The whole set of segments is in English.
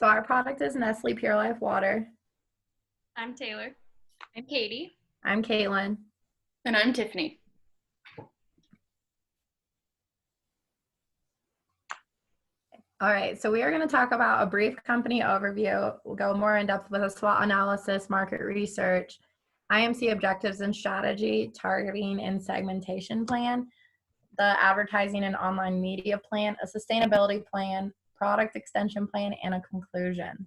So our product is Nestle Pure Life Water. I'm Taylor. I'm Katie. I'm Caitlin. And I'm Tiffany. All right, so we are going to talk about a brief company overview. We'll go more in depth with a SWOT analysis, market research, IMC objectives and strategy, targeting and segmentation plan, the advertising and online media plan, a sustainability plan, product extension plan, and a conclusion.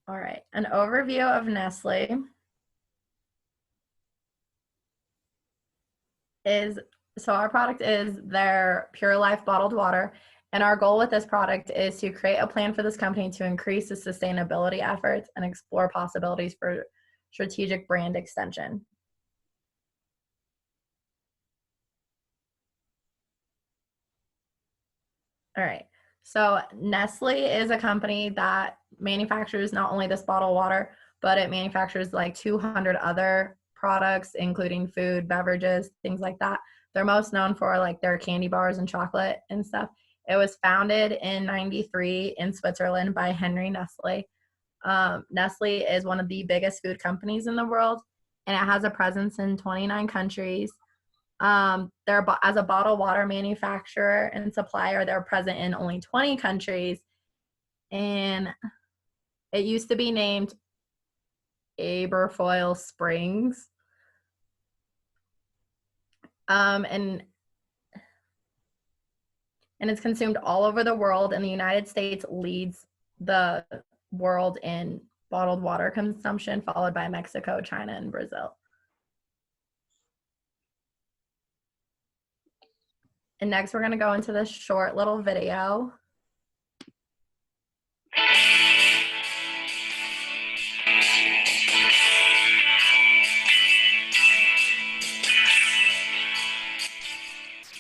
All right, an overview of Nestle so our product is their Pure Life bottled water, and our goal with this product is to create a plan for this company to increase the sustainability efforts and explore possibilities for strategic brand extension. All right, so Nestle is a company that manufactures not only this bottled water, but it manufactures like 200 other products, including food, beverages, things like that. They're most known for like their candy bars and chocolate and stuff. It was founded in '93 in Switzerland by Henry Nestle. Nestle is one of the biggest food companies in the world, and it has a presence in 29 countries. As a bottled water manufacturer and supplier, they're present in only 20 countries, and it used to be named Aberfoyle Springs. And it's consumed all over the world, and the United States leads the world in bottled water consumption, followed by Mexico, China, and Brazil. And next, we're going to go into this short little video.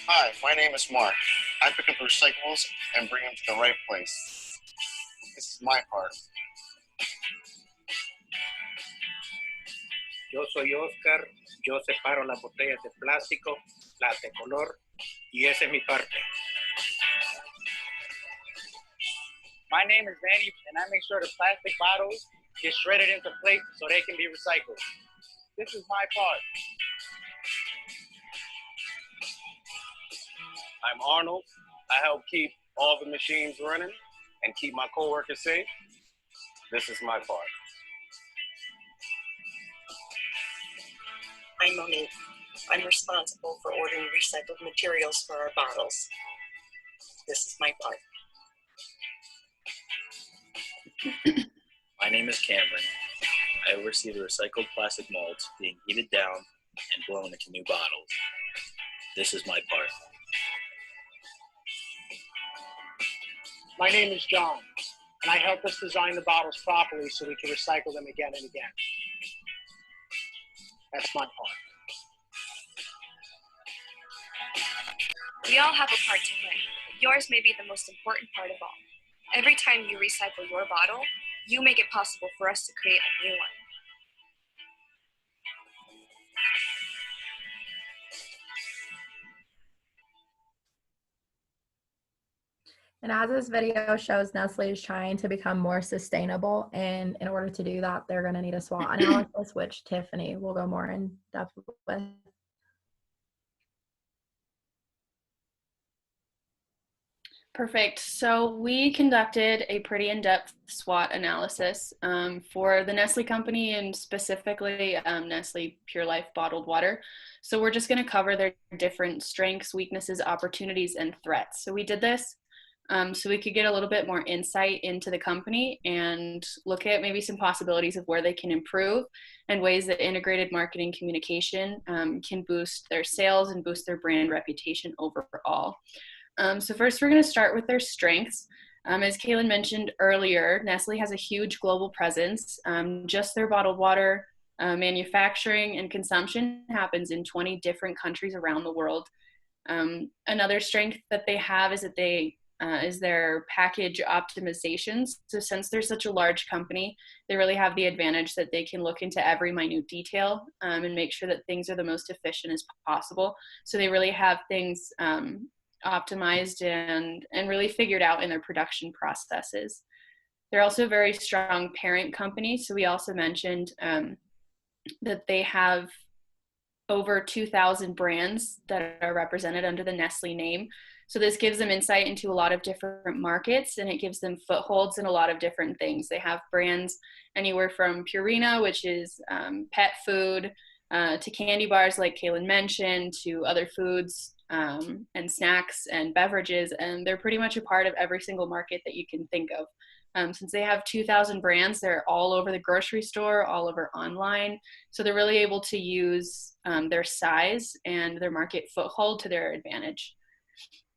Hi, my name is Mark. I pick up the recyclables and bring them to the right place. This is my part. Yo soy Oscar, yo separo las botellas de plástico, las de color, y esa es mi parte. My name is Danny, and I make sure the plastic bottles get shredded into plates so they can be recycled. This is my part. I'm Arnold. I help keep all the machines running and keep my coworkers safe. This is my part. I'm Monique. I'm responsible for ordering recycled materials for our bottles. This is my part. My name is Cameron. I oversee the recycled plastic molds being heated down and blown into new bottles. This is my part. My name is John, and I help us design the bottles properly so we can recycle them again and again. That's my part. We all have a part to play, but yours may be the most important part of all. Every time you recycle your bottle, you make it possible for us to create a new one. And as this video shows, Nestle is trying to become more sustainable. And in order to do that, they're going to need a SWOT analysis, which Tiffany will go more in depth with. Perfect. So we conducted a pretty in-depth SWOT analysis for the Nestle company and specifically Nestle Pure Life bottled water. So we're just going to cover their different strengths, weaknesses, opportunities, and threats. So we did this so we could get a little bit more insight into the company and look at maybe some possibilities of where they can improve and ways that integrated marketing communication can boost their sales and boost their brand reputation overall. So first, we're going to start with their strengths. As Kaylin mentioned earlier, Nestle has a huge global presence. Just their bottled water manufacturing and consumption happens in 20 different countries around the world. Another strength that they have is that is their package optimizations. So since they're such a large company, they really have the advantage that they can look into every minute detail and make sure that things are the most efficient as possible. So they really have things optimized and really figured out in their production processes. They're also a very strong parent company. So we also mentioned that they have over 2,000 brands that are represented under the Nestle name. So this gives them insight into a lot of different markets, and it gives them footholds in a lot of different things. They have brands anywhere from Purina, which is pet food, to candy bars like Kaylin mentioned, to other foods and snacks and beverages. And they're pretty much a part of every single market that you can think of. Since they have 2,000 brands, they're all over the grocery store, all over online. So they're really able to use their size and their market foothold to their advantage.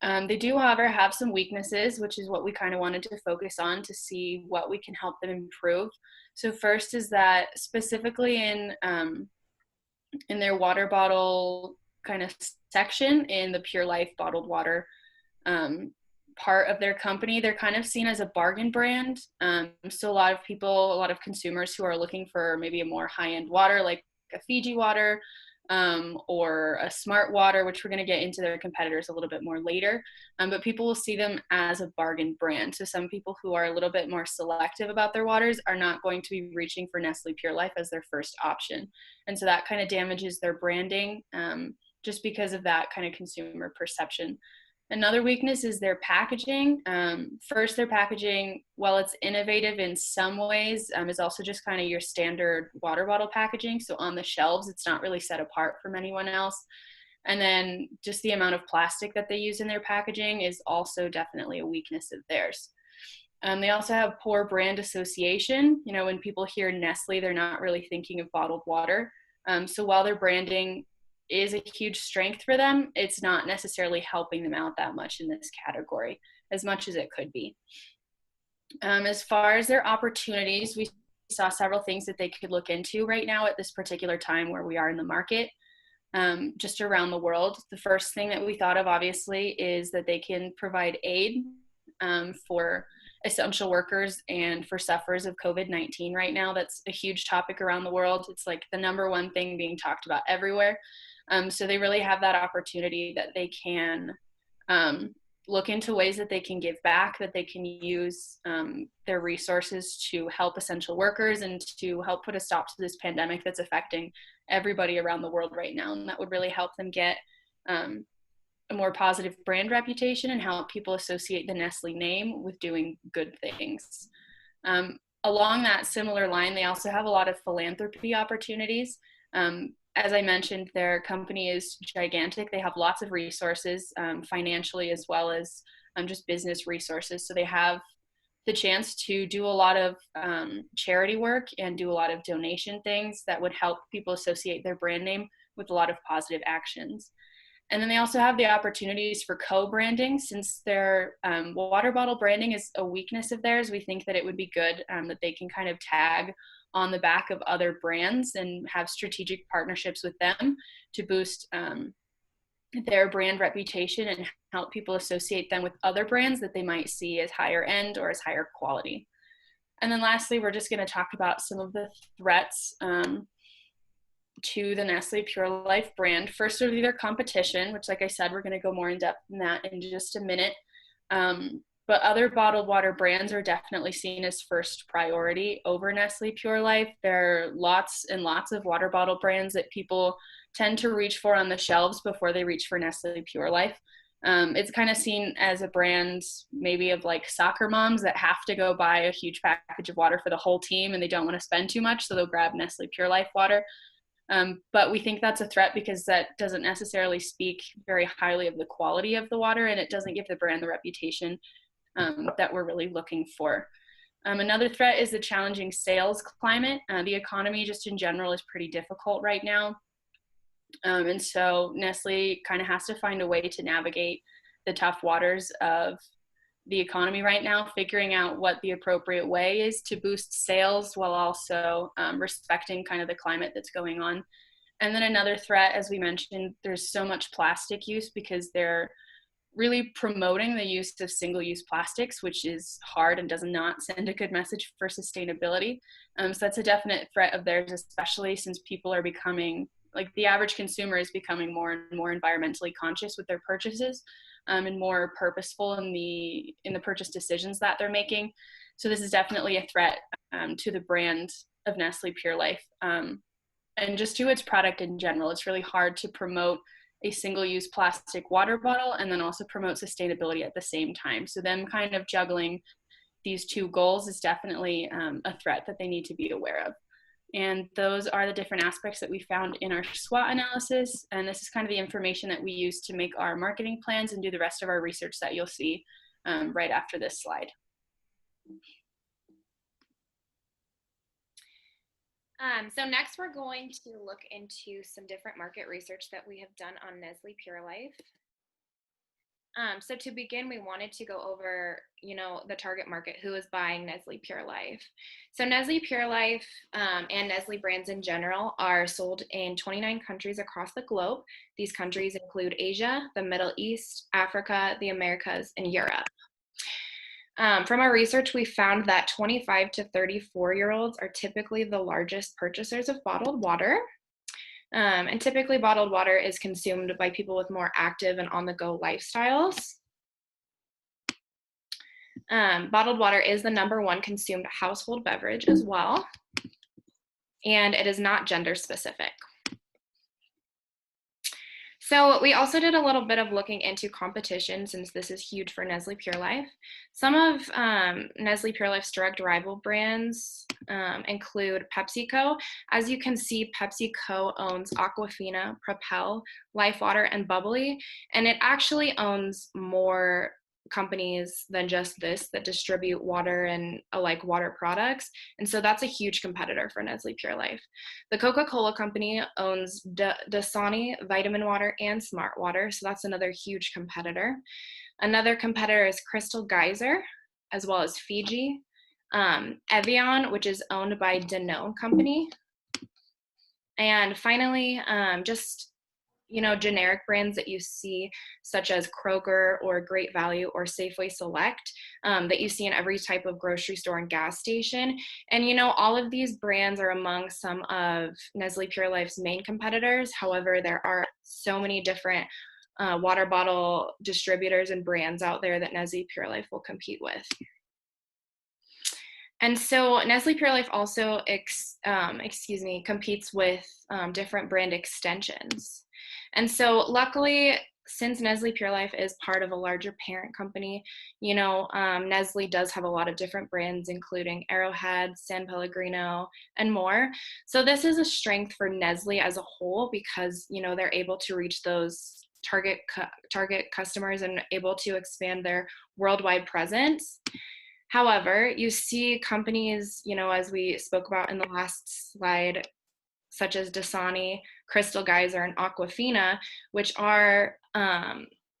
They do, however, have some weaknesses, which is what we kind of wanted to focus on to see what we can help them improve. So first is that specifically in their water bottle kind of section in the Pure Life bottled water part of their company, they're kind of seen as a bargain brand. So a lot of consumers who are looking for maybe a more high-end water, like a Fiji water or a Smart Water, which we're going to get into their competitors a little bit more later. But people will see them as a bargain brand. So some people who are a little bit more selective about their waters are not going to be reaching for Nestle Pure Life as their first option. And so that kind of damages their branding just because of that kind of consumer perception. Another weakness is their packaging. First, their packaging, while it's innovative in some ways, is also just kind of your standard water bottle packaging. So on the shelves, it's not really set apart from anyone else. And then just the amount of plastic that they use in their packaging is also definitely a weakness of theirs. They also have poor brand association. You know, when people hear Nestle, they're not really thinking of bottled water. So while their branding is a huge strength for them, it's not necessarily helping them out that much in this category as much as it could be. As far as their opportunities, we saw several things that they could look into right now at this particular time where we are in the market, just around the world. The first thing that we thought of, obviously, is that they can provide aid for essential workers and for sufferers of COVID-19 right now. That's a huge topic around the world. It's like the number one thing being talked about everywhere. So they really have that opportunity that they can look into ways that they can give back, that they can use their resources to help essential workers and to help put a stop to this pandemic that's affecting everybody around the world right now. And that would really help them get a more positive brand reputation and help people associate the Nestle name with doing good things. Along that similar line, they also have a lot of philanthropy opportunities. As I mentioned, their company is gigantic. They have lots of resources, financially as well as just business resources. So they have the chance to do a lot of charity work and do a lot of donation things that would help people associate their brand name with a lot of positive actions. And then they also have the opportunities for co-branding. Since their water bottle branding is a weakness of theirs, we think that it would be good that they can kind of tag on the back of other brands and have strategic partnerships with them to boost their brand reputation and help people associate them with other brands that they might see as higher end or as higher quality. And then lastly, we're just going to talk about some of the threats to the Nestle Pure Life brand. First would be their competition, which, like I said, we're going to go more in depth in that in just a minute. But other bottled water brands are definitely seen as first priority over Nestle Pure Life. There are lots and lots of water bottle brands that people tend to reach for on the shelves before they reach for Nestle Pure Life. It's kind of seen as a brand maybe of like soccer moms that have to go buy a huge package of water for the whole team and they don't want to spend too much, so they'll grab Nestle Pure Life water. But we think that's a threat because that doesn't necessarily speak very highly of the quality of the water, and it doesn't give the brand the reputation that we're really looking for. Another threat is the challenging sales climate. The economy just in general is pretty difficult right now. And so Nestle kind of has to find a way to navigate the tough waters of the economy right now, figuring out what the appropriate way is to boost sales while also respecting kind of the climate that's going on. And then another threat, as we mentioned, there's so much plastic use because they're really promoting the use of single-use plastics, which is hard and does not send a good message for sustainability. So that's a definite threat of theirs, especially since people are becoming, like the average consumer is becoming more and more environmentally conscious with their purchases, and more purposeful in the purchase decisions that they're making. So this is definitely a threat to the brand of Nestle Pure Life, and just to its product in general. It's really hard to promote a single-use plastic water bottle and then also promote sustainability at the same time. So them kind of juggling these two goals is definitely a threat that they need to be aware of. And those are the different aspects that we found in our SWOT analysis. And this is kind of the information that we use to make our marketing plans and do the rest of our research that you'll see right after this slide. So next we're going to look into some different market research that we have done on Nestle Pure Life. So to begin, we wanted to go over, the target market, who is buying Nestle Pure Life. So Nestle Pure Life and Nestle brands in general are sold in 29 countries across the globe. These countries include Asia, the Middle East, Africa, the Americas, and Europe. From our research, we found that 25 to 34-year-olds are typically the largest purchasers of bottled water. And typically bottled water is consumed by people with more active and on-the-go lifestyles. Bottled water is the #1 consumed household beverage as well, and it is not gender specific. So we also did a little bit of looking into competition, since this is huge for Nestle Pure Life. Some of Nestle Pure Life's direct rival brands include PepsiCo. As you can see, PepsiCo owns Aquafina, Propel, Life Water, and Bubbly, and it actually owns more companies than just this that distribute water and alike water products, and so that's a huge competitor for Nestle Pure Life. The Coca-Cola company owns Dasani, Vitamin Water, and Smart Water, so that's another huge competitor. Another competitor is Crystal Geyser, as well as Fiji. Evian, which is owned by Danone Company. And finally, just generic brands that you see, such as Kroger or Great Value or Safeway Select, that you see in every type of grocery store and gas station. And all of these brands are among some of Nestle Pure Life's main competitors. However, there are so many different water bottle distributors and brands out there that Nestle Pure Life will compete with. And so Nestle Pure Life also competes with different brand extensions. And so luckily, since Nestle Pure Life is part of a larger parent company, Nestle does have a lot of different brands, including Arrowhead, San Pellegrino, and more. So this is a strength for Nestle as a whole, because, they're able to reach those target customers and able to expand their worldwide presence. However, you see companies, as we spoke about in the last slide, such as Dasani, Crystal Geyser, and Aquafina, which are,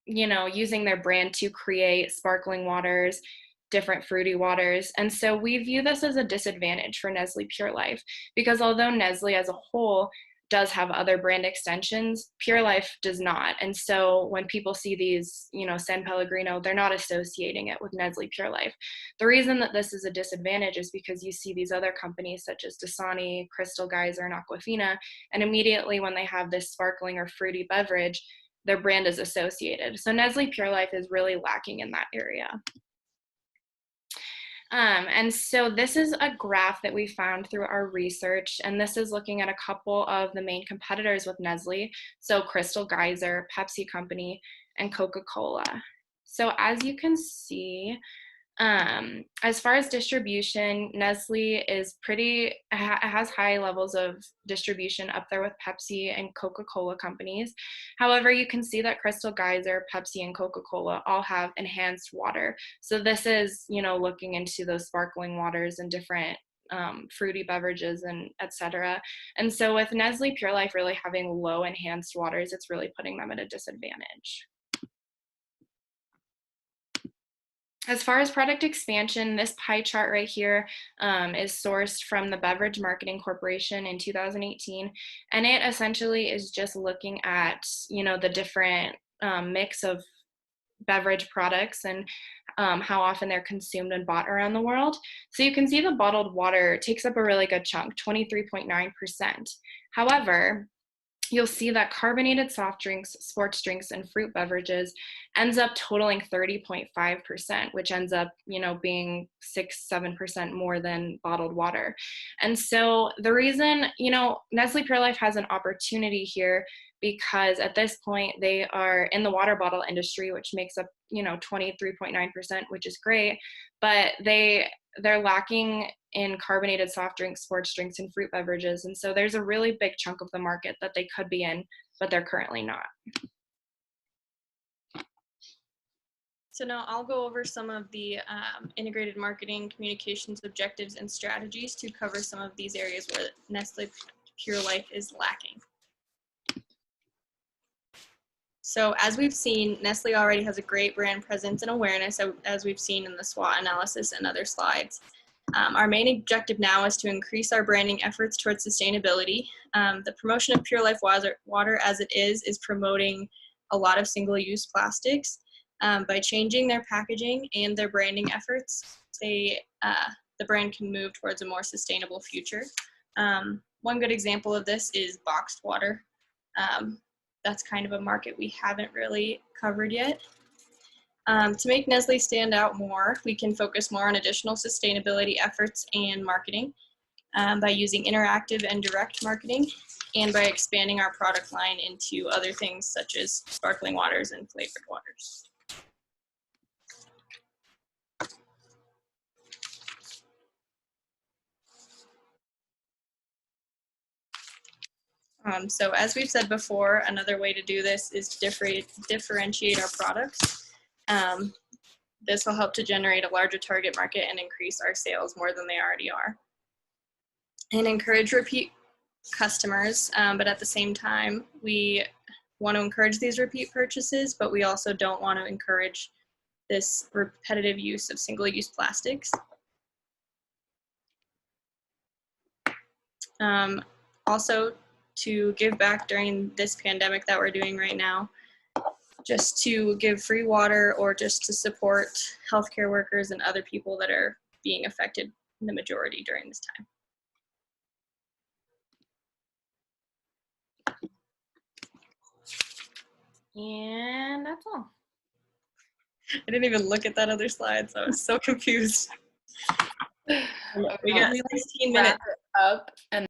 using their brand to create sparkling waters, different fruity waters. And so we view this as a disadvantage for Nestle Pure Life, because although Nestle as a whole does have other brand extensions, Pure Life does not. And so when people see these, San Pellegrino, they're not associating it with Nestle Pure Life. The reason that this is a disadvantage is because you see these other companies such as Dasani, Crystal Geyser, and Aquafina, and immediately when they have this sparkling or fruity beverage, their brand is associated. So Nestle Pure Life is really lacking in that area. And so this is a graph that we found through our research, and this is looking at a couple of the main competitors with Nestle, so Crystal Geyser, Pepsi Company, and Coca-Cola. So as you can see, as far as distribution, Nestle is has high levels of distribution up there with Pepsi and Coca-Cola companies. However, you can see that Crystal Geyser, Pepsi, and Coca-Cola all have enhanced water. So this is, looking into those sparkling waters and different fruity beverages and etc. And so with Nestle Pure Life really having low enhanced waters, it's really putting them at a disadvantage. As far as product expansion, this pie chart right here is sourced from the Beverage Marketing Corporation in 2018, and it essentially is just looking at, the different mix of beverage products and how often they're consumed and bought around the world. So you can see the bottled water takes up a really good chunk, 23.9%. However, you'll see that carbonated soft drinks, sports drinks, and fruit beverages ends up totaling 30.5%, which ends up, being 6-7% more than bottled water. And so the reason, Nestle Pure Life has an opportunity here, because at this point they are in the water bottle industry, which makes up, 23.9%, which is great, but they're lacking in carbonated soft drinks, sports drinks, and fruit beverages. And so there's a really big chunk of the market that they could be in, but they're currently not. So now I'll go over some of the integrated marketing, communications objectives, and strategies to cover some of these areas where Nestle Pure Life is lacking. So as we've seen, Nestle already has a great brand presence and awareness, as we've seen in the SWOT analysis and other slides. Our main objective now is to increase our branding efforts towards sustainability. The promotion of Pure Life water as it is promoting a lot of single-use plastics. By changing their packaging and their branding efforts, the brand can move towards a more sustainable future. One good example of this is boxed water. That's kind of a market we haven't really covered yet. To make Nestle stand out more, we can focus more on additional sustainability efforts and marketing by using interactive and direct marketing, and by expanding our product line into other things such as sparkling waters and flavored waters. So as we've said before, another way to do this is to differentiate our products. This will help to generate a larger target market and increase our sales more than they already are. And encourage repeat customers, but at the same time, we want to encourage these repeat purchases, but we also don't want to encourage this repetitive use of single-use plastics. Also, to give back during this pandemic that we're doing right now, just to give free water or just to support healthcare workers and other people that are being affected in the majority during this time. And that's all. I didn't even look at that other slide, so I was so confused. We got 16 minutes. Up and